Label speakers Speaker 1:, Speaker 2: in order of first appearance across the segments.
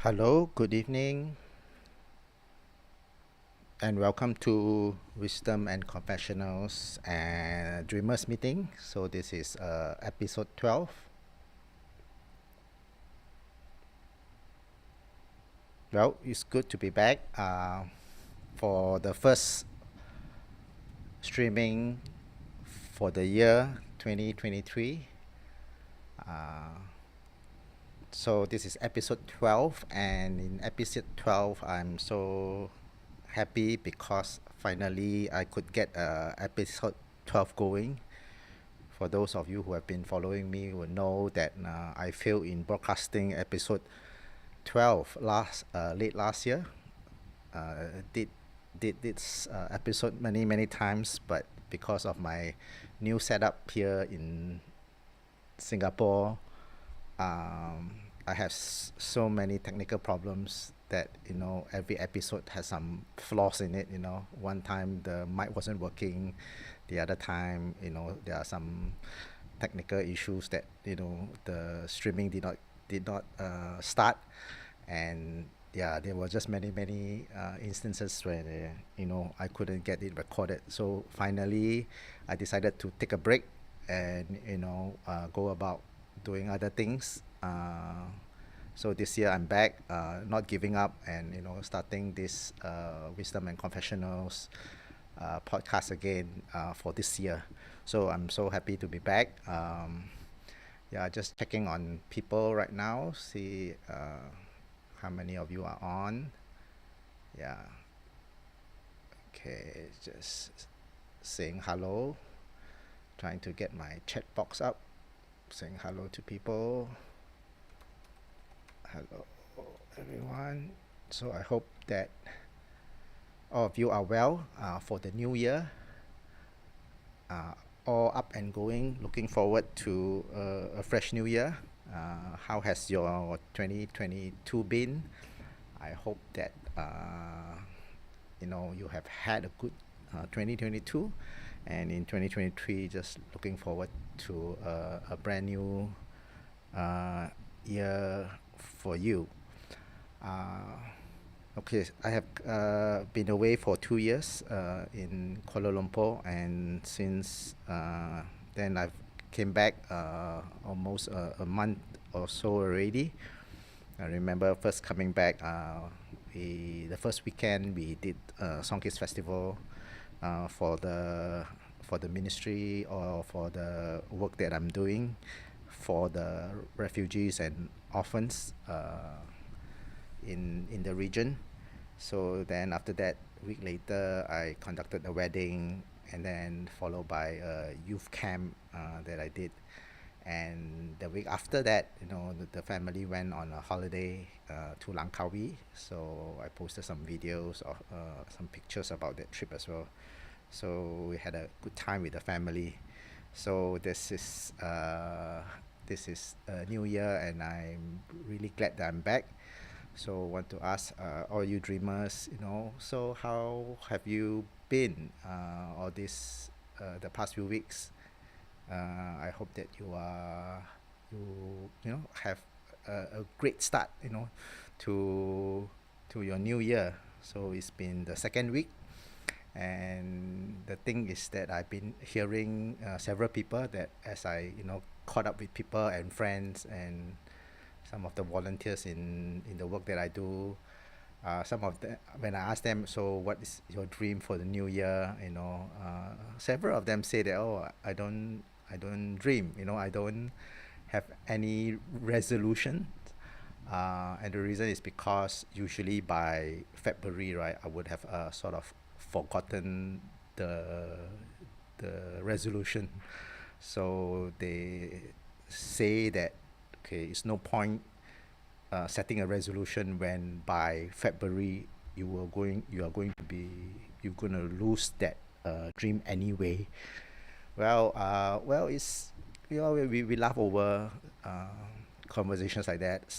Speaker 1: Hello, good evening, and welcome to Wisdom and Confessionals and Dreamers meeting. So this is episode 12. Well, it's good to be back for the first streaming for the year 2023. Uh, so this is episode 12, and in episode 12, I'm so happy because finally I could get episode 12 going. For those of you who have been following me will know that I failed in broadcasting episode 12 late last year. Did this episode many times, but because of my new setup here in Singapore, I have so many technical problems that every episode has some flaws in it. One time the mic wasn't working, the other time there are some technical issues that the streaming did not start, and yeah, there were just many instances where I couldn't get it recorded. So finally I decided to take a break and go about doing other things. So this year I'm back, not giving up, and starting this Wisdom and Confessionals podcast again for this year. So I'm so happy to be back. Yeah, just checking on people right now, see how many of you are on. Yeah, okay, just saying hello, trying to get my chat box up, saying hello to people. Hello, everyone. So I hope that all of you are well for the new year. Uh, all up and going. Looking forward to a fresh new year. How has your 2022 been? I hope that you have had a good 2022, and in 2023, just looking forward to a brand new year for you. Uh, okay, I have been away for 2 years in Kuala Lumpur, and since then I've came back almost a month or so already. I remember first coming back, the first weekend we did Songkids Festival for the ministry, or for the work that I'm doing for the refugees and orphans in the region. So then after that, a week later, I conducted a wedding, and then followed by a youth camp that I did. And the week after that, the family went on a holiday to Langkawi. So I posted some videos or some pictures about that trip as well. So we had a good time with the family. So this is a new year, and I'm really glad that I'm back. So want to ask all you dreamers, so how have you been all this the past few weeks? I hope that you have a great start, to your new year. So it's been the second week, and the thing is that I've been hearing several people that, as I caught up with people and friends and some of the volunteers in the work that I do. Some of them, when I ask them, so what is your dream for the new year? Several of them say that, oh, I don't dream. I don't have any resolution. And the reason is because usually by February, right, I would have sort of forgotten the the resolution. So they say that, okay, it's no point setting a resolution when by February you're going to lose that dream anyway. Well, it's we laugh over conversations like that,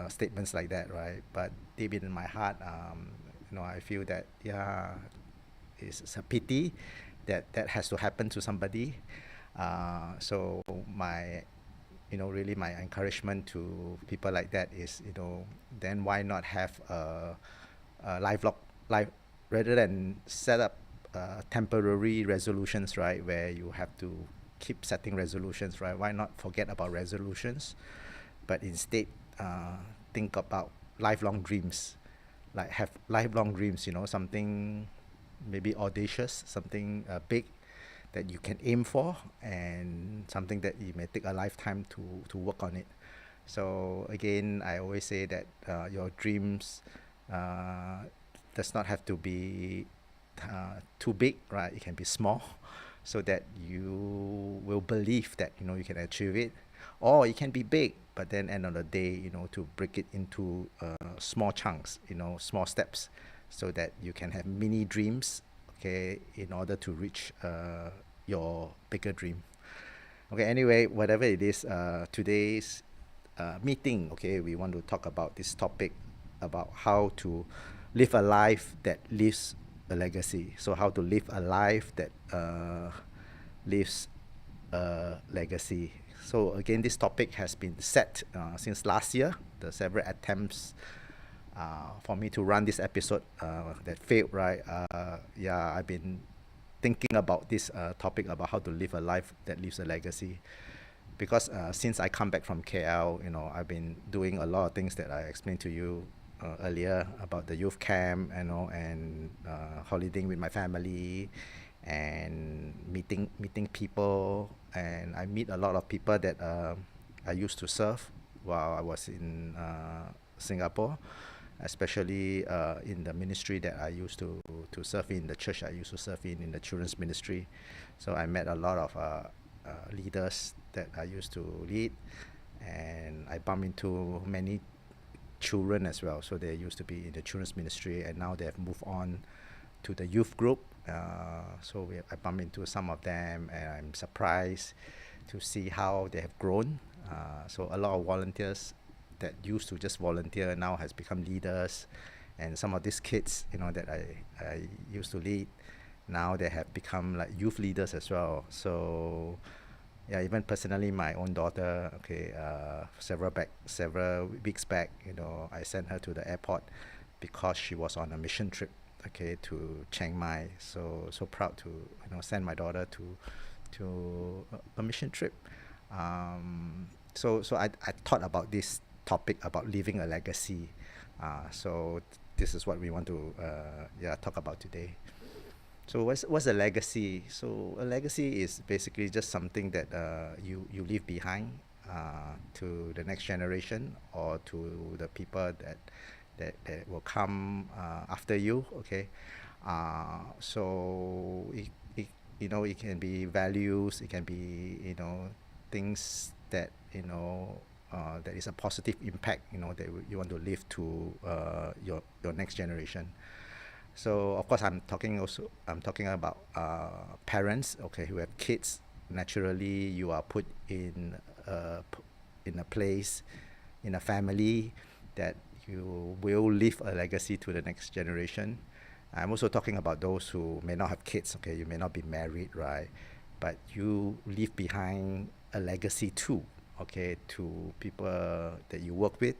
Speaker 1: statements like that, right? But deep in my heart, I feel that, yeah, it's a pity that that has to happen to somebody. So my really my encouragement to people like that is, then why not have a lifelong life, rather than set up temporary resolutions, right? Where you have to keep setting resolutions, right? Why not forget about resolutions, but instead think about lifelong dreams, like have lifelong dreams, something maybe audacious, something big that you can aim for, and something that you may take a lifetime to work on it. So again, I always say that your dreams uh, does not have to be too big, right? It can be small, so that you will believe that you can achieve it, or it can be big. But then end of the day, to break it into small chunks, small steps, so that you can have mini dreams, okay, in order to reach your bigger dream. Okay, anyway, whatever it is, today's meeting, okay, we want to talk about this topic about how to live a life that leaves a legacy. So, how to live a life that leaves a legacy. So, again, this topic has been set since last year. The several attempts for me to run this episode that failed, right? Yeah, I've been thinking about this topic about how to live a life that leaves a legacy. Because since I come back from KL, I've been doing a lot of things that I explained to you earlier about the youth camp, and holidaying with my family, and meeting people, and I meet a lot of people that I used to serve while I was in Singapore, especially in the ministry that I used to serve in, the church I used to serve in the children's ministry. So I met a lot of leaders that I used to lead, and I bumped into many children as well. So they used to be in the children's ministry, and now they have moved on to the youth group. I bumped into some of them, and I'm surprised to see how they have grown. So a lot of volunteers that used to just volunteer now has become leaders, and some of these kids, that I used to lead, now they have become like youth leaders as well. So yeah, even personally, my own daughter, okay, several weeks back, I sent her to the airport because she was on a mission trip, okay, to Chiang Mai. So proud to send my daughter to a mission trip. So I thought about this topic about leaving a legacy. So this is what we want to talk about today. So what's a legacy? So a legacy is basically just something that you leave behind to the next generation, or to the people that will come after you. Okay, so it can be values, it can be things that that is a positive impact, that you want to leave to your next generation. So of course I'm talking about parents, okay, who have kids. Naturally, you are put in a place, in a family, that you will leave a legacy to the next generation. I'm also talking about those who may not have kids, okay, you may not be married, right? But you leave behind a legacy too, okay, to people that you work with,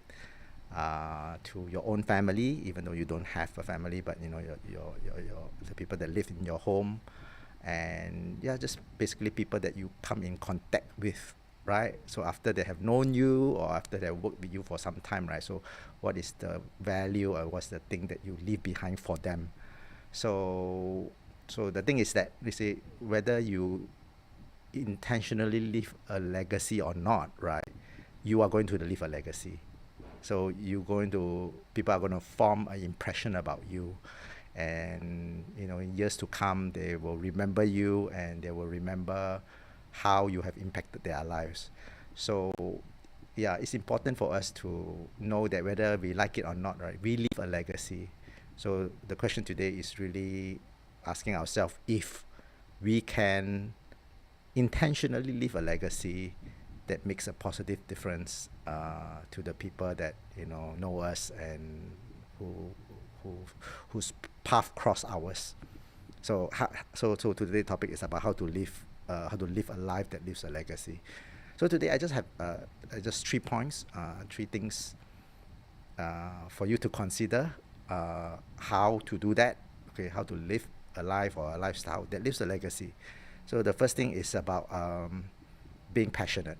Speaker 1: to your own family, even though you don't have a family, but your the people that live in your home, and yeah, just basically people that you come in contact with, right? So after they have known you, or after they have worked with you for some time, right? So what is the value, or what's the thing that you leave behind for them? So the thing is that, you see, whether you intentionally leave a legacy or not, right? You are going to leave a legacy. So people are going to form an impression about you, and in years to come, they will remember you, and they will remember how you have impacted their lives. So yeah, it's important for us to know that whether we like it or not, right? We leave a legacy. So the question today is really asking ourselves if we can intentionally leave a legacy that makes a positive difference to the people that know us, and who who whose path cross ours. So today's topic is about how to live a life that leaves a legacy. So today I just have just 3 points, 3 things for you to consider how to do that. Okay, how to live a life or a lifestyle that leaves a legacy. So the first thing is about being passionate.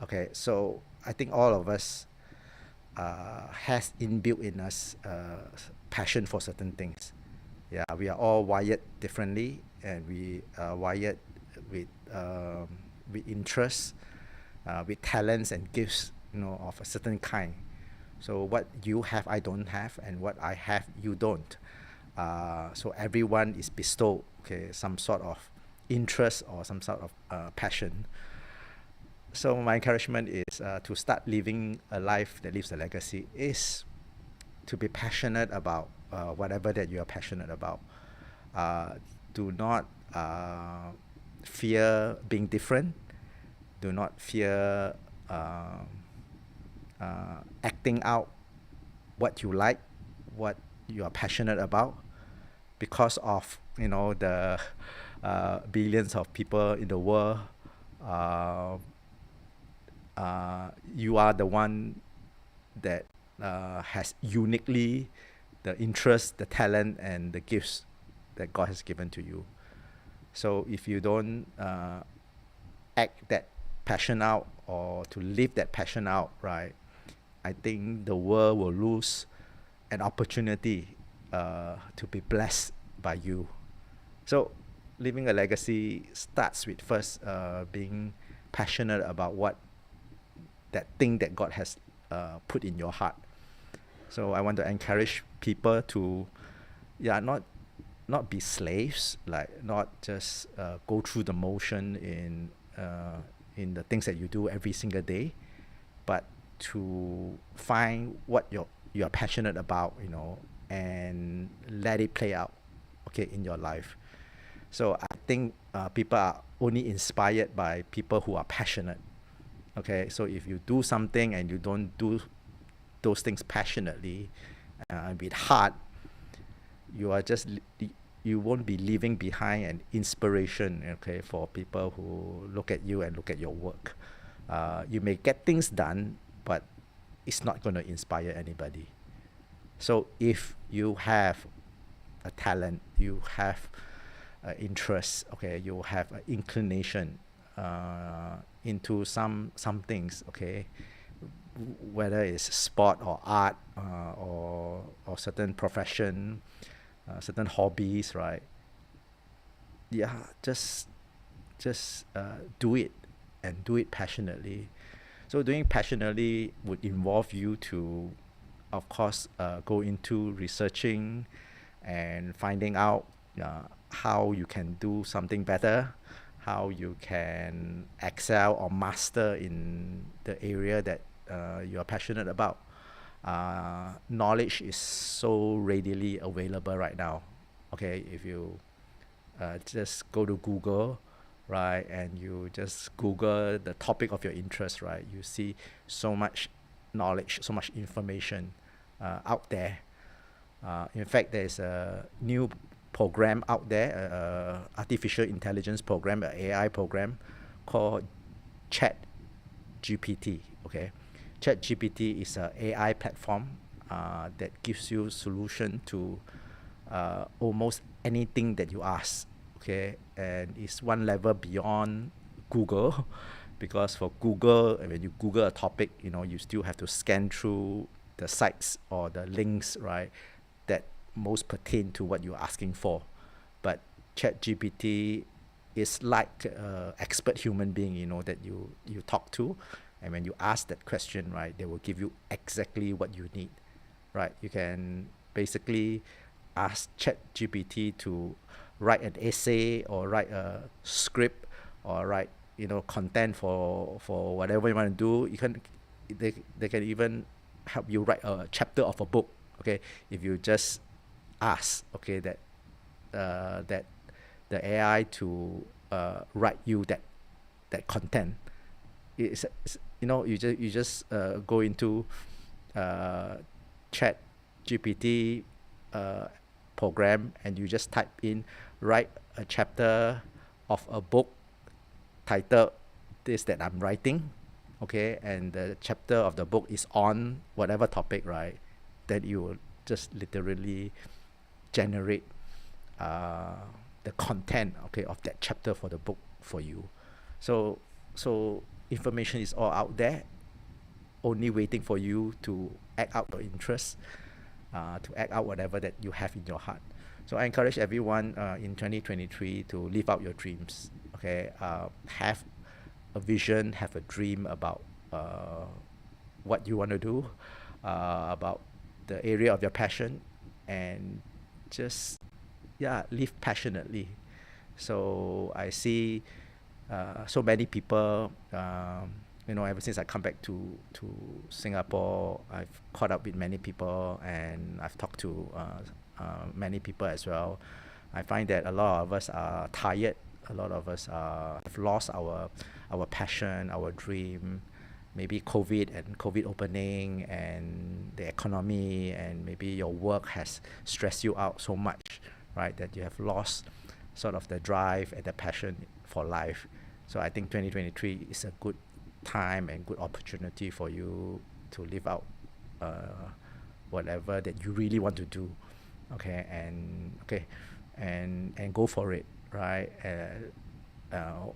Speaker 1: Okay, so I think all of us has inbuilt in us passion for certain things. Yeah, we are all wired differently, and we are wired with interests, with talents and gifts, of a certain kind. So what you have, I don't have, and what I have, you don't. So everyone is bestowed, okay, some sort of interest or some sort of passion. So my encouragement is to start living a life that leaves a legacy is to be passionate about whatever that you are passionate about. Do not fear being different. Do not fear acting out what you like, what you are passionate about, because of the billions of people in the world. Uh, you are the one that has uniquely the interest, the talent, and the gifts that God has given to you. So if you don't act that passion out or to live that passion out, right, I think the world will lose an opportunity to be blessed by you. So living a legacy starts with first being passionate about what that thing that God has put in your heart. So I want to encourage people to, not be slaves, like not just go through the motion in the things that you do every single day, but to find what you're passionate about, and let it play out, okay, in your life. So I think people are only inspired by people who are passionate. Okay, so if you do something and you don't do those things passionately, with heart, you are just you won't be leaving behind an inspiration, okay, for people who look at you and look at your work. You may get things done, but it's not going to inspire anybody. So if you have a talent, you have interest, okay, you have an inclination into some things, okay, whether it's sport or art, or certain profession, certain hobbies, right? Yeah, just do it, and do it passionately. So doing passionately would involve you to, of course, go into researching and finding out how you can do something better, how you can excel or master in the area that you are passionate about. Knowledge is so readily available right now. Okay, if you just go to Google, right, and you just Google the topic of your interest, right, you see so much knowledge, so much information out there. In fact, there's a new program out there, artificial intelligence program, an AI program called Chat GPT. Okay, Chat GPT is an AI platform that gives you solution to almost anything that you ask. Okay, and it's one level beyond Google, because for Google, when you Google a topic, you still have to scan through the sites or the links, right, that most pertain to what you're asking for. But ChatGPT is like expert human being, that you talk to, and when you ask that question, right, they will give you exactly what you need, right? You can basically ask ChatGPT to write an essay or write a script or write content for whatever you want to do. They can even help you write a chapter of a book, okay, if you just ask, okay, that that the AI to write you that content. It's you just go into Chat GPT program, and you just type in, write a chapter of a book titled this that I'm writing, okay, and the chapter of the book is on whatever topic, right, then you will just literally generate uh, the content, okay, of that chapter for the book for you. So so information is all out there, only waiting for you to act out your interest, to act out whatever that you have in your heart. So I encourage everyone in 2023 to live out your dreams. Okay, have a vision, have a dream about what you want to do, about the area of your passion, and just live passionately. So I see so many people. Ever since I come back to Singapore, I've caught up with many people, and I've talked to many people as well. I find that a lot of us are tired. A lot of us have lost our passion, our dream. Maybe COVID opening and the economy, and maybe your work has stressed you out so much, right, that you have lost sort of the drive and the passion for life. So I think 2023 is a good time and good opportunity for you to live out whatever that you really want to do, okay, and go for it, right.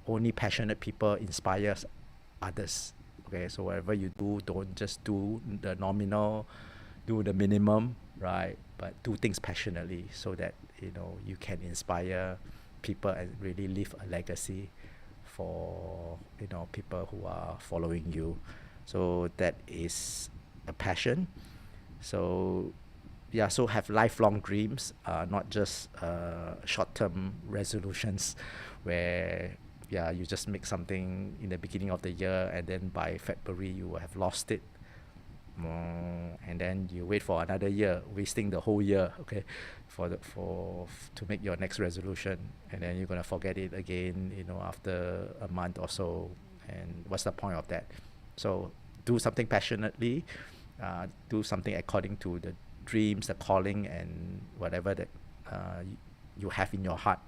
Speaker 1: Only passionate people inspires others. Okay, so whatever you do, don't just do the nominal, do the minimum, right? But do things passionately so that you can inspire people and really leave a legacy for people who are following you. So that is a passion. So so have lifelong dreams, not just short-term resolutions where you just make something in the beginning of the year, and then by February you will have lost it. And then you wait for another year, wasting the whole year, okay, to make your next resolution, and then you're gonna forget it again, after a month or so. And what's the point of that? So do something passionately, do something according to the dreams, the calling, and whatever that you have in your heart,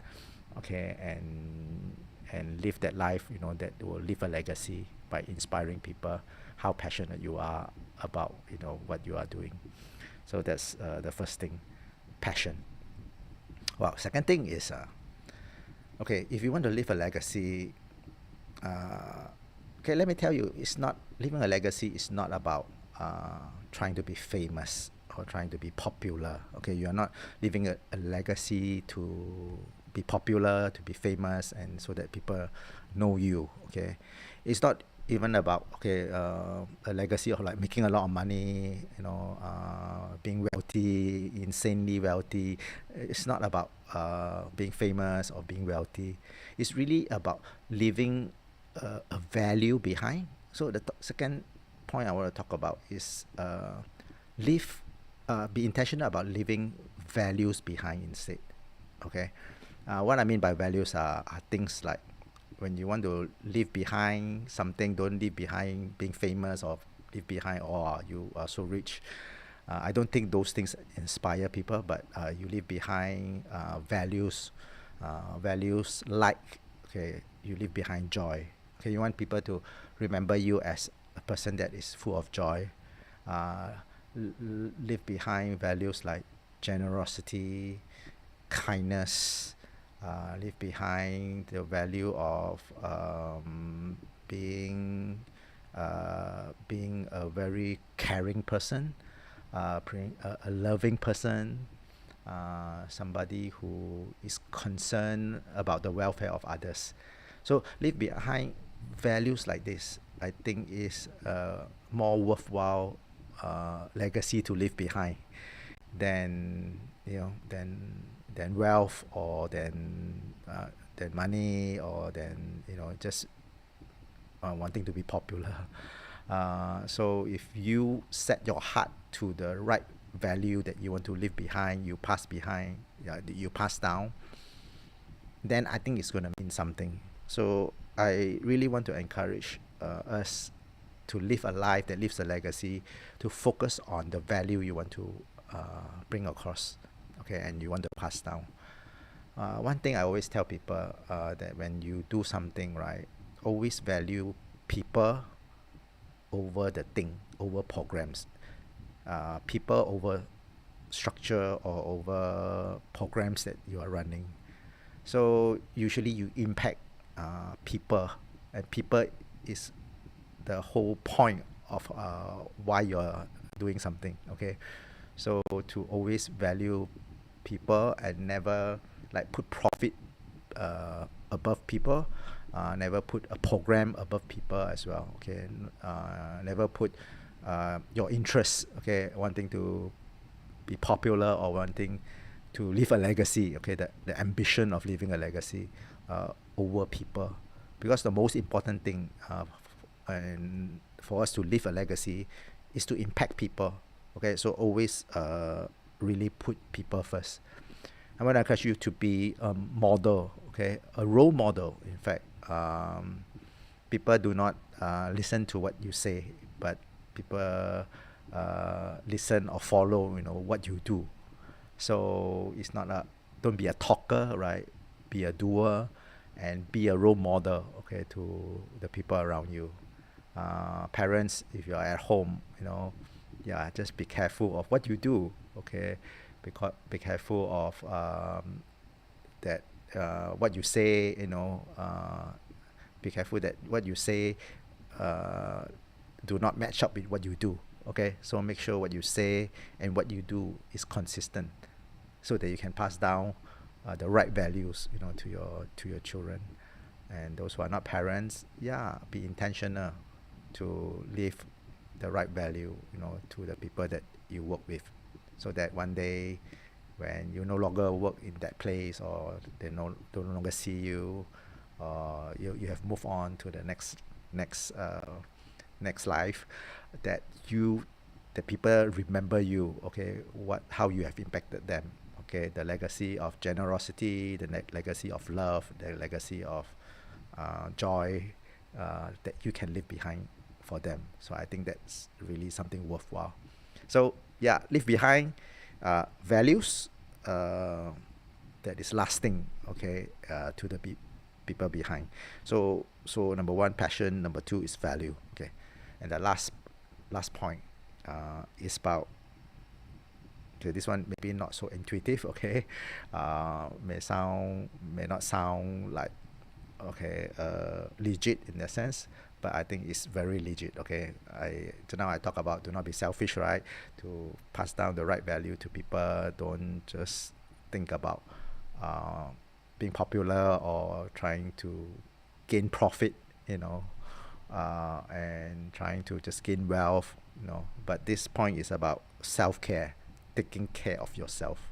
Speaker 1: okay, and live that life, that will leave a legacy by inspiring people how passionate you are about what you are doing. So that's the first thing, passion. Well, second thing is okay, if you want to leave a legacy, okay, let me tell you, it's not leaving a legacy is not about trying to be famous or trying to be popular. Okay, you are not leaving a legacy to be popular, to be famous, and so that people know you. Okay, it's not even about a legacy of like making a lot of money, being wealthy, insanely wealthy. It's not about being famous or being wealthy. It's really about leaving a value behind. So the second point I want to talk about is live, be intentional about leaving values behind instead. Okay, what I mean by values are things like, when you want to leave behind something, don't leave behind being famous, or leave behind, oh, you are so rich. I don't think those things inspire people, but you leave behind values, like, okay, you leave behind joy. Okay, you want people to remember you as a person that is full of joy. Leave behind values like generosity, kindness. Leave behind the value of being a very caring person, a loving person, somebody who is concerned about the welfare of others. So leave behind values like this, I think, is a more worthwhile legacy to leave behind than than wealth, or than money, or than just wanting to be popular. So if you set your heart to the right value that you want to leave behind, you pass down, then I think it's going to mean something. So I really want to encourage us to live a life that leaves a legacy, to focus on the value you want to bring across, okay, and you want to pass down. One thing I always tell people, that when you do something, right, always value people over the thing, over programs, people over structure or over programs that you are running. So usually you impact people, and people is the whole point of why you're doing something. Okay, so to always value people and never like put profit above people, never put a program above people as well. Okay, never put your interests. Okay, wanting to be popular or wanting to leave a legacy. Okay, the ambition of leaving a legacy over people, because the most important thing and for us to leave a legacy is to impact people. Okay, so always really put people first. I want to encourage you to be a model, okay, a role model. In fact, people do not listen to what you say, but people listen or follow, what you do. So it's not don't be a talker, right? Be a doer, and be a role model, okay, to the people around you. Parents, if you are at home, yeah, just be careful of what you do, okay? Because be careful of that what you say, be careful that what you say uh, do not match up with what you do. Okay, so make sure what you say and what you do is consistent, so that you can pass down the right values, to your children. And those who are not parents, yeah, be intentional to live the right value, to the people that you work with, so that one day when you no longer work in that place, or they no longer see you, or you have moved on to the next life, that the people remember you, okay, how you have impacted them, okay, the legacy of generosity, the legacy of love, the legacy of joy that you can leave behind for them. So I think that's really something worthwhile. So yeah, leave behind values that is lasting, okay, to the people behind. So number one, passion. Number two is value. Okay, and the last point is about. Okay, this one maybe not so intuitive. Okay, may not sound like okay legit in that sense, but I think it's very legit. Okay, now I talk about do not be selfish, right? To pass down the right value to people. Don't just think about being popular or trying to gain profit, and trying to just gain wealth, But this point is about self-care, taking care of yourself.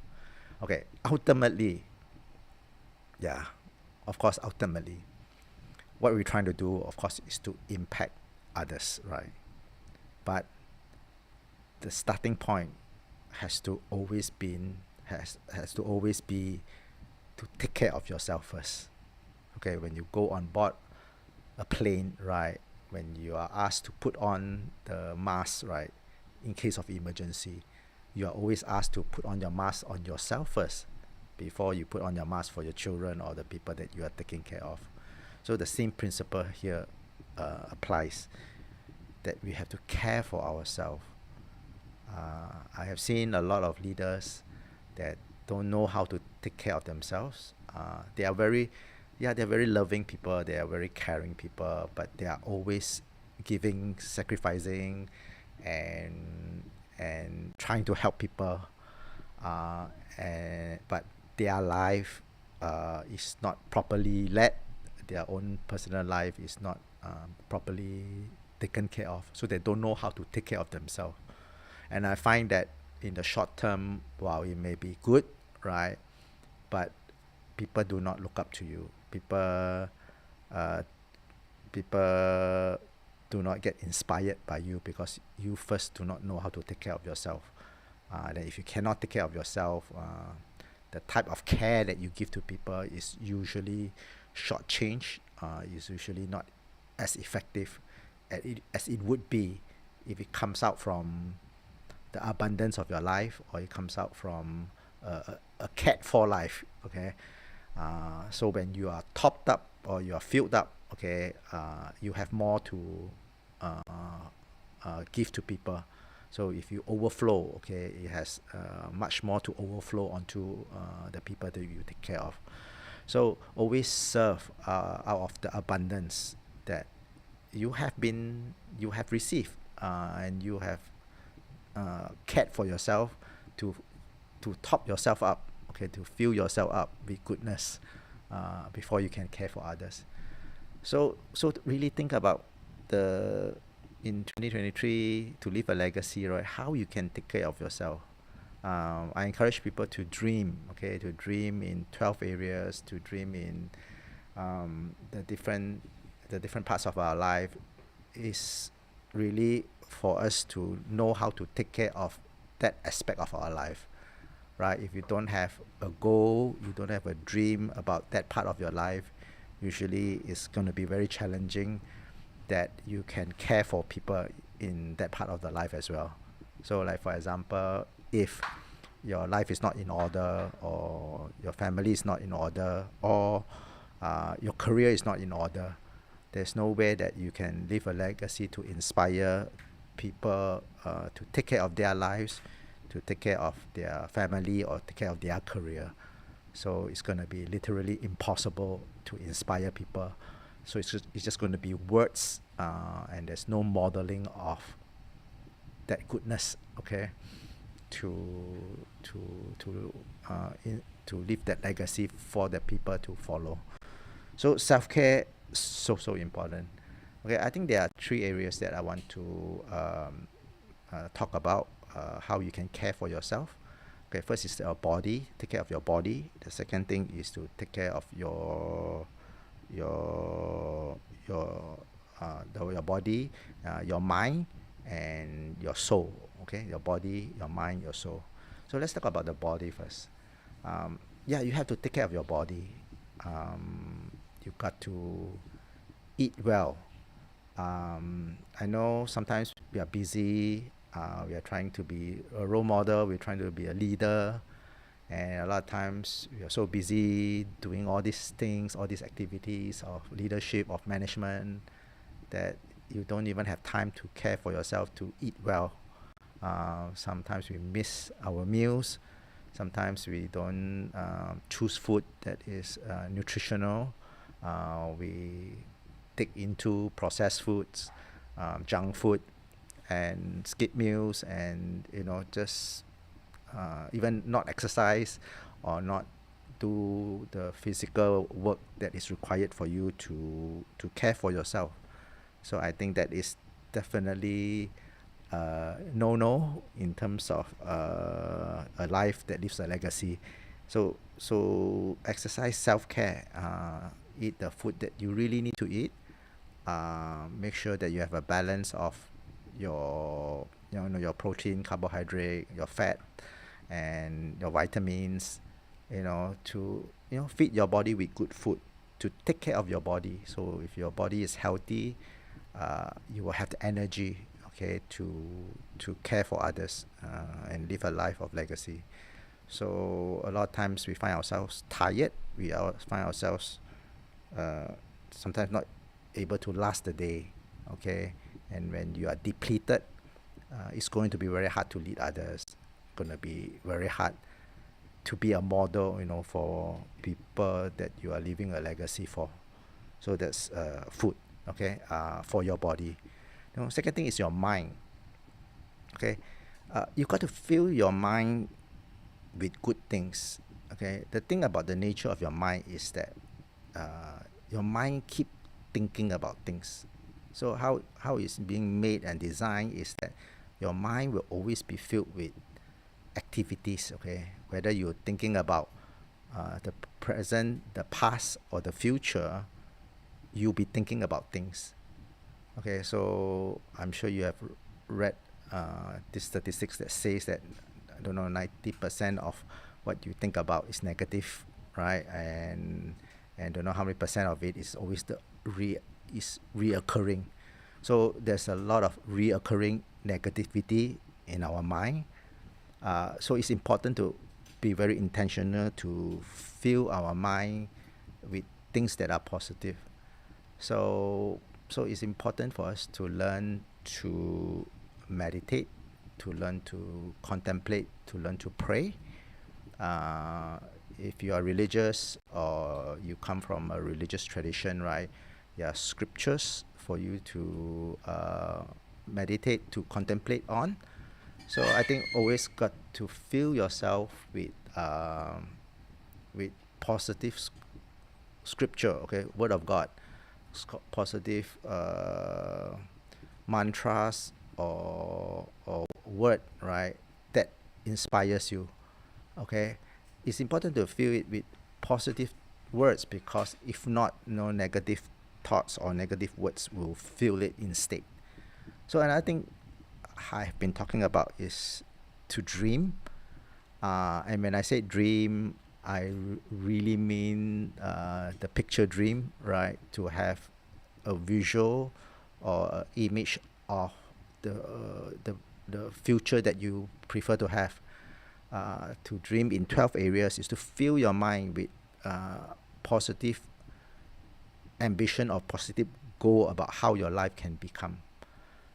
Speaker 1: Okay, ultimately, yeah, of course, ultimately, what we're trying to do, of course, is to impact others, right? But the starting point has to always be to take care of yourself first. Okay, when you go on board a plane, right? When you are asked to put on the mask, right? In case of emergency, you are always asked to put on your mask on yourself first before you put on your mask for your children or the people that you are taking care of. So the same principle here applies, that we have to care for ourselves. I have seen a lot of leaders that don't know how to take care of themselves. They are they're very loving people. They are very caring people, but they are always giving, sacrificing, and trying to help people. But their life is not properly led. Their own personal life is not properly taken care of, so they don't know how to take care of themselves. And I find that in the short term, while it may be good, right, but people do not look up to you. Uh, people do not get inspired by you, because you first do not know how to take care of yourself. Then if you cannot take care of yourself, the type of care that you give to people is usually shortchanged, is usually not as effective as it would be if it comes out from the abundance of your life, or it comes out from a cat for life. Okay, so when you are topped up or you are filled up okay, you have more to uh, give to people. So if you overflow, okay, it has much more to overflow onto the people that you take care of. So always serve out of the abundance that you have received, and you have cared for yourself to top yourself up, okay, to fill yourself up with goodness before you can care for others. So really think about the in 2023 to leave a legacy, right? How you can take care of yourself. I encourage people to dream, okay, to dream in 12 areas, to dream in the different parts of our life. Is really for us to know how to take care of that aspect of our life, right? If you don't have a goal, you don't have a dream about that part of your life, usually it's going to be very challenging that you can care for people in that part of the life as well. So like for example, if your life is not in order, or your family is not in order, or your career is not in order, there's no way that you can leave a legacy to inspire people to take care of their lives, to take care of their family, or take care of their career. So it's going to be literally impossible to inspire people. So it's just going to be words, and there's no modeling of that goodness, okay, to to to leave that legacy for the people to follow. So self-care, so important. Okay, I think there are three areas that I want to talk about how you can care for yourself. Okay, first is your body, take care of your body. The second thing is to take care of your your body, your mind, and your soul. Okay, your body, your mind, your soul. So let's talk about the body first. Yeah, you have to take care of your body. You got to eat well. I know sometimes we are busy. We are trying to be a role model. We're trying to be a leader, and a lot of times we are so busy doing all these things, all these activities of leadership, of management, that you don't even have time to care for yourself, to eat well. Sometimes we miss our meals. Sometimes we don't choose food that is nutritional. We take into processed foods, junk food, and skip meals, and just even not exercise, or not do the physical work that is required for you to care for yourself. So I think that is definitely no in terms of a life that leaves a legacy. So exercise, self-care, eat the food that you really need to eat. Make sure that you have a balance of your your protein, carbohydrate, your fat, and your vitamins, to feed your body with good food, to take care of your body. So if your body is healthy, you will have the energy, okay, to care for others, and live a life of legacy. So a lot of times we find ourselves tired. Find ourselves uh, sometimes not able to last the day, okay. And when you are depleted, it's going to be very hard to lead others. Going to be very hard to be a model, for people that you are leaving a legacy for. So that's food, okay, for your body. Second thing is your mind, okay. You got to fill your mind with good things, okay. The thing about the nature of your mind is that your mind keep thinking about things. So how it's being made and designed is that your mind will always be filled with activities, okay. Whether you're thinking about the present, the past, or the future, you'll be thinking about things. Okay, so I'm sure you have read these statistics that says that, I don't know, 90% of what you think about is negative, right? And don't know how many percent of it is always is reoccurring. So there's a lot of reoccurring negativity in our mind. So it's important to be very intentional to fill our mind with things that are positive. So it's important for us to learn to meditate, to learn to contemplate, to learn to pray. uh, if you are religious or you come from a religious tradition, right, there are scriptures for you to meditate, to contemplate on. So I think always got to fill yourself with positive scripture, okay, word of God, positive mantras or word, right, that inspires you. Okay, it's important to fill it with positive words, because if not, negative thoughts or negative words will fill it instead. So another thing I've been talking about is to dream. And when I say dream, I really mean the picture dream, right? To have a visual or a image of the future that you prefer to have. To dream in 12 areas is to fill your mind with positive ambition or positive goal about how your life can become.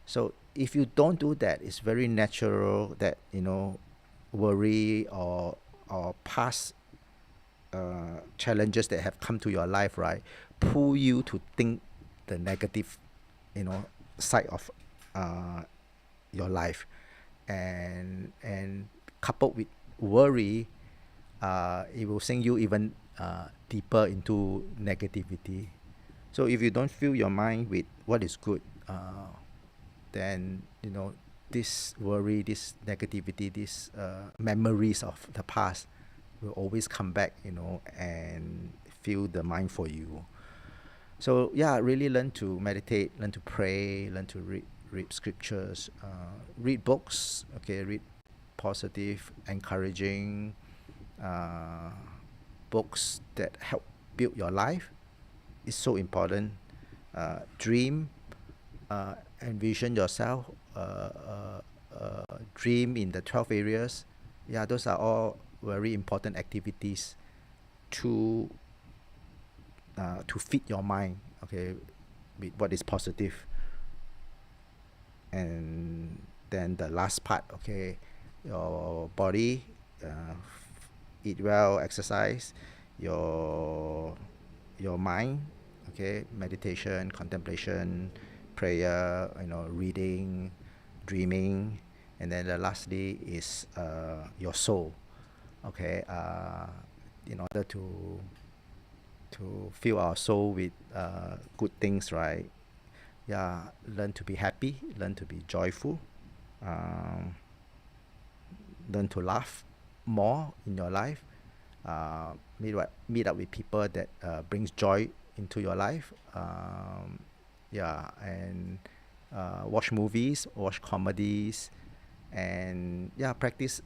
Speaker 1: So if you don't do that, it's very natural that worry or past challenges that have come to your life, right, pull you to think the negative, side of uh, your life, and coupled with worry, it will sink you even deeper into negativity. So if you don't fill your mind with what is good, then this worry, this negativity, these memories of the past will always come back, and fill the mind for you. So yeah, really learn to meditate, learn to pray, learn to read scriptures, read books. Okay, read positive, encouraging uh, books that help build your life. It's so important. Dream, envision yourself, dream in the 12 areas. Yeah, those are all very important activities to feed your mind, okay, with what is positive. And then the last part, okay, your body, eat well, exercise, your mind, okay, meditation, contemplation, prayer, reading, dreaming. And then the lastly is your soul, okay, in order to fill our soul with good things, right? Yeah, learn to be happy, learn to be joyful, um, learn to laugh more in your life, meet up with people that brings joy into your life, yeah, and watch movies, watch comedies, and yeah, practice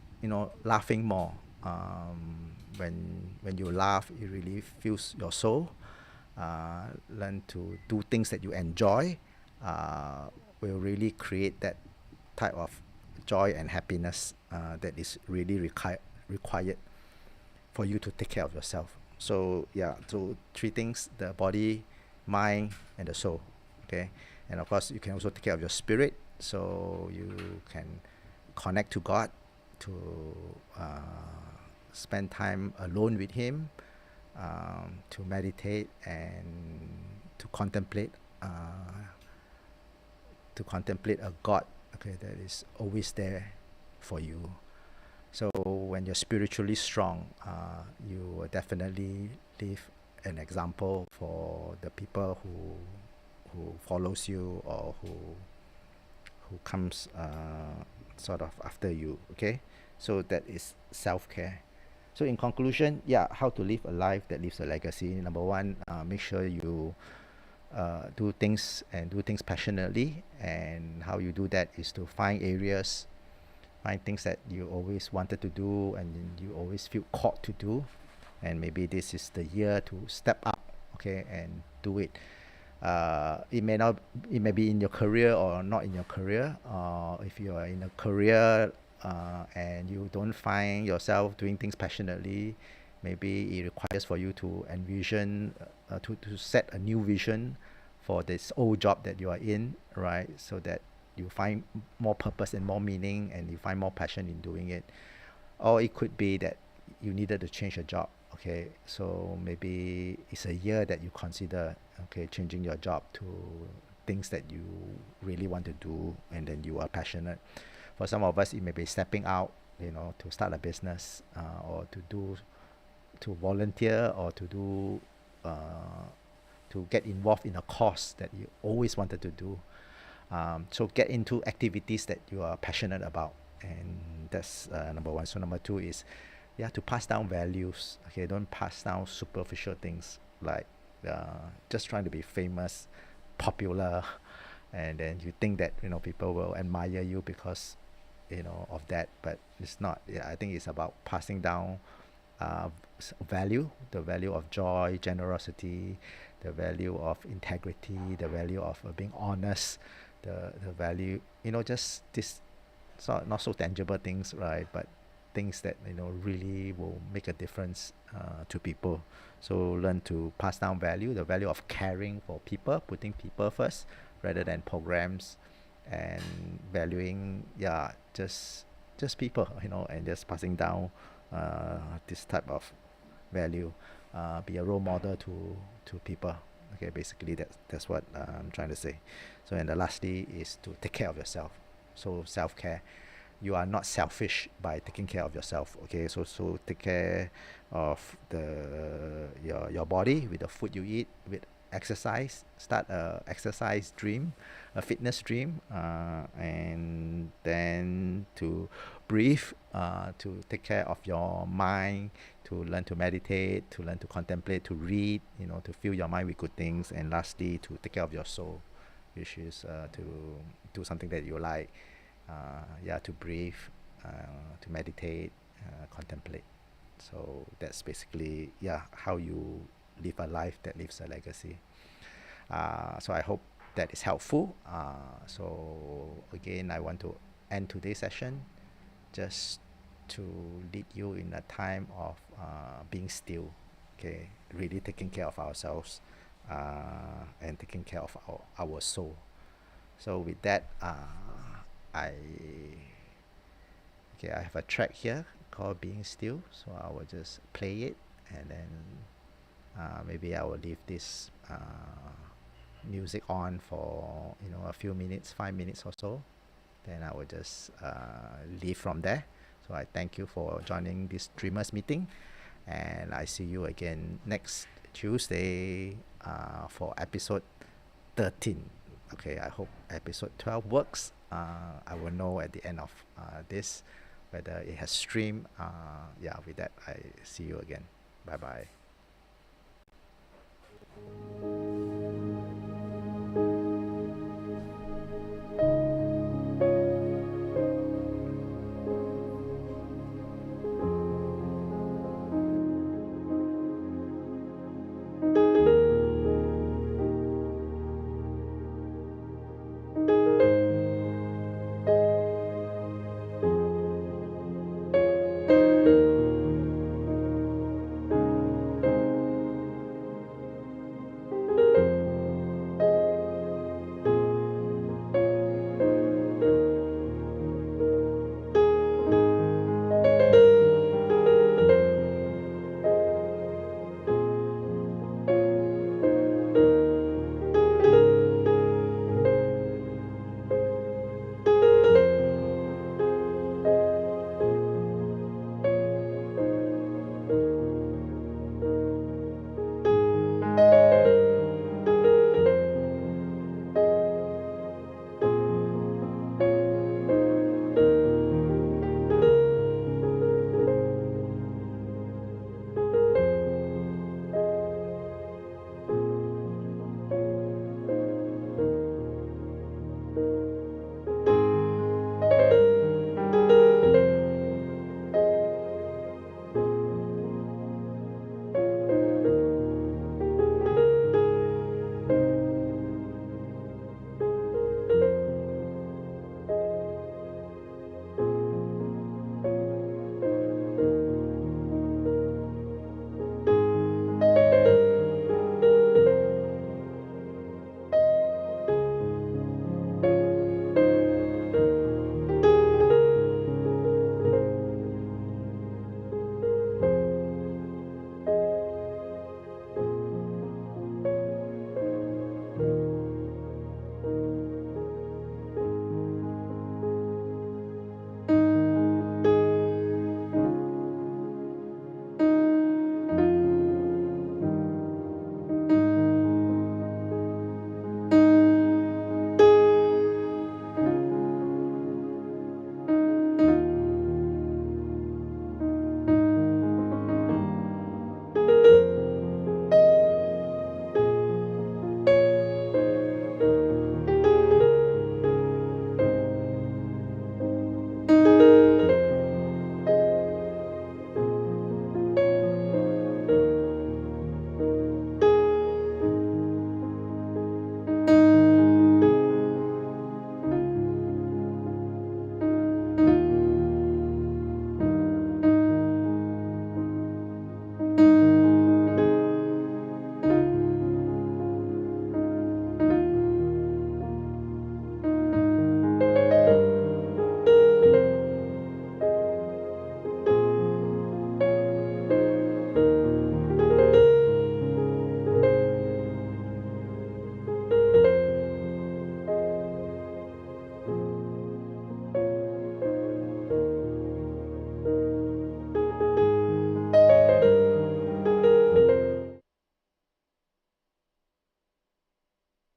Speaker 1: laughing more. When you laugh, it really fills your soul. Learn to do things that you enjoy, will really create that type of joy and happiness that is really required for you to take care of yourself. So yeah, so three things: the body, mind, and the soul. Okay, and of course you can also take care of your spirit, so you can connect to God, to spend time alone with Him, to meditate and to contemplate, a God, okay, that is always there for you. So when you're spiritually strong, you will definitely leave an example for the people who follows you, or who comes sort of after you. Okay, so that is self-care. So in conclusion, yeah, how to live a life that leaves a legacy. Number one, make sure you do things passionately, and how you do that is to find things that you always wanted to do and you always feel called to do, and maybe this is the year to step up, okay, and do it. It may be in your career or not in your career. If you are in a career and you don't find yourself doing things passionately, maybe it requires for you to envision, to set a new vision for this old job that you are in, right? So that you find more purpose and more meaning, and you find more passion in doing it. Or it could be that you needed to change your job. Okay, so maybe it's a year that you consider, okay, changing your job to things that you really want to do and then you are passionate. For some of us, it may be stepping out, to start a business, or to volunteer, or uh, to get involved in a cause that you always wanted to do. So get into activities that you are passionate about, and that's number one. So number two is, yeah, to pass down values. Okay, don't pass down superficial things like just trying to be famous, popular, and then you think that people will admire you because of that, but it's not. Yeah, I think it's about passing down value, the value of joy, generosity, the value of integrity, the value of being honest, the value, just this not so tangible things, right? But things that really will make a difference to people. So learn to pass down value, the value of caring for people, putting people first rather than programs, and valuing, yeah, just people, and just passing down this type of value. Be a role model to people. Okay, basically that's what I'm trying to say. So, and the lastly is to take care of yourself. So self-care, you are not selfish by taking care of yourself. Okay, so take care of your body with the food you eat, with exercise. Start a exercise dream, a fitness dream, and then to breathe, to take care of your mind, to learn to meditate, to learn to contemplate, to read, to fill your mind with good things, and lastly to take care of your soul, which is to do something that you like, yeah, to breathe, to meditate, contemplate. So that's basically, yeah, how you live a life that leaves a legacy. So I hope that is helpful. So again, I want to end today's session just to lead you in a time of being still, okay, really taking care of ourselves, and taking care of our soul. So with that, I okay, I have a track here called Being Still, so I will just play it, and then maybe I will leave this music on for a few minutes, 5 minutes or so. Then I will just leave from there. So I thank you for joining this Dreamers meeting, and I see you again next Tuesday for episode 13. Okay, I hope episode 12 works. I will know at the end of this whether it has streamed. Yeah, with that, I see you again. Bye bye.